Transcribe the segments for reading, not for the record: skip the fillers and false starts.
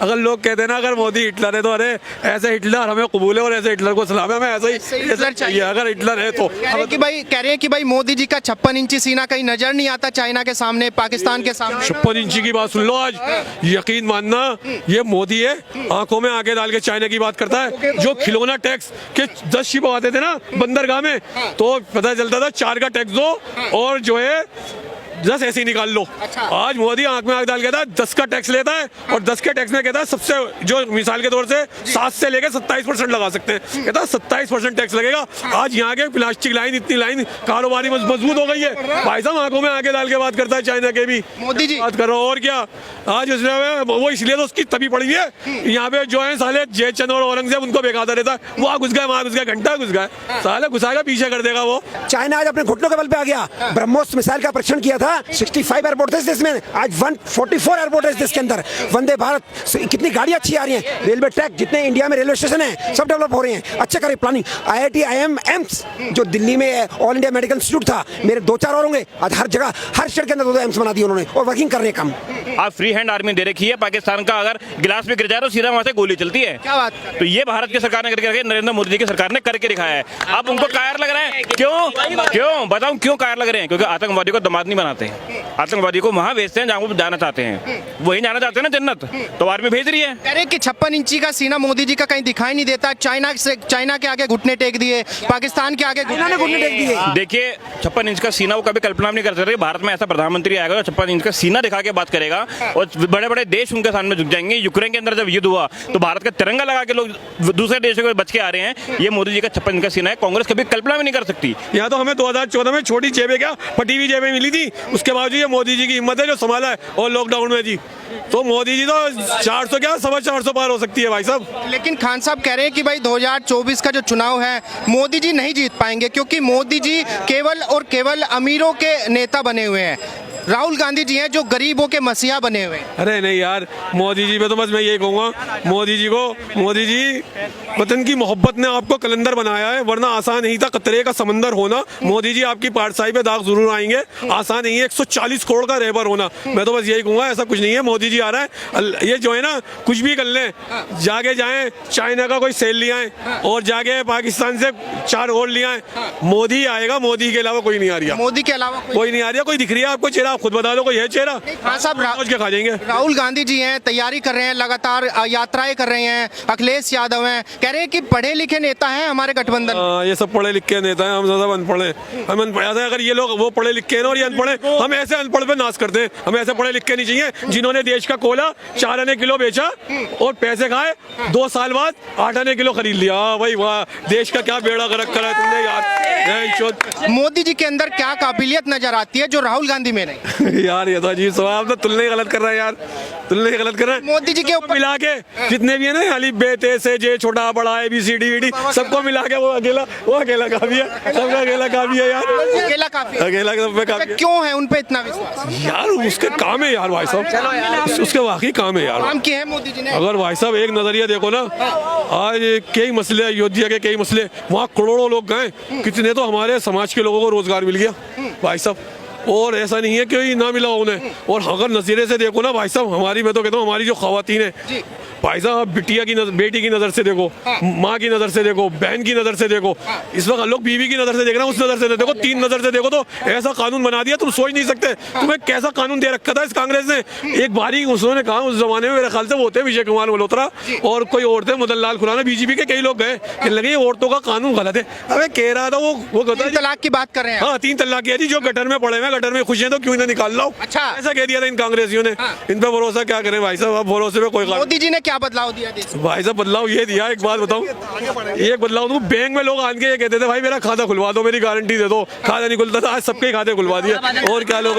अगर लोग कहते हैं ना अगर मोदी हिटलर है तो अरे ऐसे हिटलर हमें कबूल है और ऐसे हिटलर को सलाम है, हमें ऐसा चाहिए अगर हिटलर है तो। कह रहे हैं कि भाई मोदी जी का 56 इंची सीना कहीं नजर नहीं आता चाइना के सामने, पाकिस्तान के सामने। 56 इंची की बात सुन लो आज, यकीन मानना ये मोदी है आंखों में आगे डाल के चाइना की बात करता है। जो खिलौना टैक्स के 10 शिप आते थे ना बंदरगाह में, तो पता चलता था 4 का टैक्स दो और जो है 10 ऐसे ही निकाल लो। आज मोदी आंख में आंख डाल के 10 का टैक्स लेता है और 10 के टैक्स में कहता है सबसे जो मिसाल के तौर से 7 से लेकर 27% लगा सकते हैं, कहता है 27% टैक्स लगेगा। आज यहाँ के प्लास्टिक लाइन इतनी लाइन कारोबारी मजबूत हो गई है, भाई साहब आंखों में आगे डाल के बात करता है चाइना के भी मोदी जी बात कर रहा हूँ। और क्या आज वो इसलिए तो उसकी तभी पड़ी है, यहाँ पे जो है साले जयचंद और औरंगजेब उनको बेकाता रहता है, वहाँ घुस गए वहाँ घुस गए घंटा घुस गए, साले घुसाएगा पीछे कर देगा वो। चाइना आज अपने घुटनों के बल पे आ गया, ब्रह्मोस मिसाइल का परीक्षण किया था, 65 एयरपोर्ट थे इसमें, आज 144 एयरपोर्ट है इसके अंदर। वंदे भारत कितनी गाड़ियां अच्छी आ रही हैं, रेलवे ट्रैक जितने इंडिया में रेलवे स्टेशन है सब डेवलप हो रहे हैं, अच्छे करे प्लानिंग। IIT IIM एम्स जो दिल्ली में ऑल इंडिया मेडिकल इंस्टीट्यूट था, मेरे 2-4 और होंगे, आज हर जगह हर स्टेट के अंदर 2 एम्स बना दिए उन्होंने और वर्किंग कर रहे हैं काम। आप फ्री हैंड आर्मी दे रखी है, पाकिस्तान का अगर गिलास में गिर जाए तो सीधा वहां से गोली चलती है। क्या बात तो ये भारत की सरकार ने करके रखा है, नरेंद्र मोदी जी की सरकार ने करके दिखाया है। आप उनको कायर लग रहे हैं, क्यों बताऊं क्यों कायर लग रहे हैं? क्योंकि आतंकवादी को दामाद नहीं बनाते, आतंकवादी को वहां भेजते हैं जहां वो जाना चाहते हैं, वही जाना चाहते हैं ना जन्नत, तो आर्मी भेज रही है। कह रहे कि 56 इंची का सीना मोदी जी का कहीं दिखाई नहीं देता, चाइना के आगे घुटने टेक दिए, पाकिस्तान के आगे घुटने टेक दिए। देखिए 56 इंच का सीना वो कभी कल्पना नहीं कर सकते भारत में ऐसा प्रधानमंत्री आएगा जो 56 इंच का सीना दिखा के बात करेगा और बड़े बड़े देश उनके सामने झुक जाएंगे। यूक्रेन के अंदर जब युद्ध हुआ तो भारत का तिरंगा लगा के लोग दूसरे देशों को बच के आ रहे हैं। ये मोदी जी का 56 इंच का सीना है, कांग्रेस कभी कल्पना भी नहीं कर सकती। यहाँ तो हमें 2014 में छोटी जेबें क्या फटी हुई जेबें मिली थी, उसके बावजूद ये मोदी जी की हिम्मत है जो संभाला है। और लॉकडाउन में जी तो मोदी जी तो 400 क्या 450 पार हो सकती है भाई साहब। लेकिन खान साहब कह रहे हैं कि भाई 2024 का जो चुनाव है मोदी जी नहीं जीत पाएंगे क्योंकि मोदी जी केवल और केवल अमीरों के नेता बने हुए हैं, राहुल गांधी जी हैं जो गरीबों के मसीहा बने हुए हैं। अरे नहीं यार, मोदी जी पे तो बस मैं यही कहूँगा, मोदी जी वतन की मोहब्बत ने आपको कलंदर बनाया है, वरना आसान नहीं था कतरे का समंदर होना। मोदी जी आपकी पाठशाही पे दाग जरूर आएंगे, आसान नहीं है 140 करोड़ का रहबर होना। मैं तो बस यही कहूँगा ऐसा कुछ नहीं है, मोदी जी आ रहा है, ये जो है ना कुछ भी कर लें, जाके जाएं चाइना का कोई सेल ले आए और जाके पाकिस्तान से 4 और ले आए, मोदी आएगा, मोदी के अलावा कोई नहीं आ रहा, मोदी के अलावा कोई नहीं आ रहा। कोई दिख रही है आपको चेहरा? खुद बता दो कोई है चेहरा? हाँ साहब, के खा जाएंगे। राहुल गांधी जी हैं, तैयारी कर रहे हैं, लगातार यात्राएं कर रहे हैं। अखिलेश यादव हैं, कह रहे हैं कि पढ़े लिखे नेता हैं हमारे गठबंधन। ये सब पढ़े लिखे नेता हैं, हम ज्यादा अनपढ़ हैं। हम अनपढ़, अगर ये लोग वो पढ़े लिखे हैं और ये अनपढ़ हैं, हम ऐसे अनपढ़ पे नाश करते हैं। हमें ऐसे पढ़े लिखे नहीं चाहिए जिन्होंने देश का कोयला 4 आने किलो बेचा और पैसे खाए, 2 साल बाद 8 आने किलो खरीद लिया। भाई वाह, देश का क्या बेड़ा गर्क करा है तुमने यार। मोदी जी के अंदर क्या काबिलियत नजर आती है जो राहुल गांधी में नहीं? यार ये तो अजीब सवाल, आप तो तुलना ही गलत कर रहे हैं यार, तुलना ही गलत कर रहे हैं। मोदी जी के ऊपर मिला के जितने भी है ना अली बे ते से जे छोटा बड़ा ABCD सबको मिला के वो अकेला काफी है, सबका अकेला काफी है यार, अकेला काफी, अकेला सब पे काफी है। क्यों है उन पे इतना विश्वास? यार उसके काम है यार भाई साहब, उसके वाकई काम है यार, काम किए हैं मोदी जी ने। अगर भाई साहब एक नजरिया देखो ना, आज कई मसले अयोध्या के, कई मसले वहाँ करोड़ों लोग गए, कितने तो हमारे समाज के लोगों को रोजगार मिल गया भाई साहब, और ऐसा नहीं है कि ना मिला उन्हें। और अगर नजरिए से देखो ना भाई साहब, हमारी, मैं तो कहता हूँ हमारी जो खवातीन है भाई साहब, बिटिया की बेटी की नजर से देखो, माँ की नजर से देखो, बहन की नजर से देखो, इस वक्त लोग बीवी की नजर से देख रहे हैं, उस नजर से देखो, 3 नजर से देखो। तो ऐसा कानून बना दिया तुम सोच नहीं सकते, तुम्हें कैसा कानून दे रखा था इस कांग्रेस ने। एक बारी उसने कहा उस जमाने में, मेरे ख्याल से वो थे विजय कुमार मल्होत्रा और कोई और थे, मदन लाल खुराना, BJP के कई लोग गए, कहने लगे औरतों का कानून गलत है। अबे कह रहा था वो 3 तलाक की बात कर रहे हैं। हाँ 3 तलाक की है जी, जो गटर में पड़े हुए, गटर में खुश हैं तो क्यों इन्हें निकाल लो। अच्छा, ऐसा कह दिया था इन कांग्रेसियों ने। इन पे भरोसा क्या करें भाई साहब, अब भरोसे पे कोई मोदी जी ने क्या बदलाव दिया? भाई साहब बदलाव ये दिया, एक बात बताऊं, एक बदलाव दूं, बैंक में लोग आके ये कहते थे भाई मेरा खाता खुलवा दो, मेरी गारंटी दे दो, खाता नहीं खुलता था, आज सबके खाते खुलवा दिए। और क्या लोग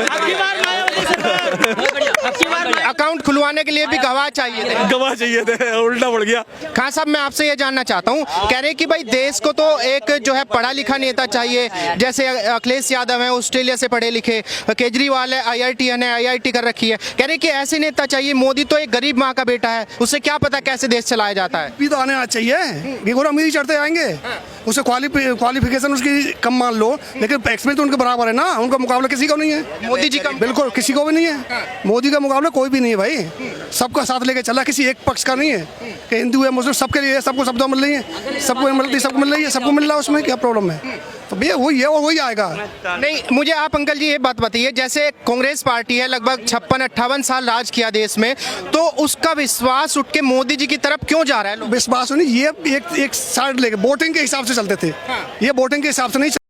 अकाउंट खुलवाने के लिए भी गवाह चाहिए थे, उल्टा पड़ गया। खान साहब मैं आपसे ये जानना चाहता हूँ, कह रहे कि भाई देश को तो एक जो है पढ़ा लिखा नेता चाहिए, जैसे अखिलेश यादव है ऑस्ट्रेलिया से पढ़े लिखे, केजरीवाल है IIT कर रखी है, कह रहे कि ऐसे नेता चाहिए। मोदी तो एक गरीब माँ का बेटा है, उससे उसे क्या पता कैसे देश चलाया जाता है। भी तो आने चाहिए, ये और अमीर ही चढ़ते आएंगे। उसे क्वालिफिकेशन उसकी कम मान लो, लेकिन एक्सपीरियंस तो उनके बराबर है ना, उनका मुकाबला किसी को नहीं है। मोदी जी का बिल्कुल किसी को भी नहीं है, मोदी का मुकाबला कोई भी नहीं है भाई। सबका साथ लेके चला, किसी एक पक्ष का नहीं है कि हिंदू है मुस्लिम, सबके लिए सबको सब मिल रही है, सबको मिल रही है, सबको मिल रहा है, उसमें क्या प्रॉब्लम है? तो भैया वही है और वही आएगा। नहीं, मुझे आप अंकल जी ये बात बताइए, जैसे कांग्रेस पार्टी है, लगभग 56-58 साल राज किया देश में, तो उसका विश्वास उठ के मोदी जी की तरफ क्यों जा रहा है लोग? विश्वास नहीं, ये एक साइड लेके वोटिंग के हिसाब से चलते थे, ये वोटिंग के हिसाब से नहीं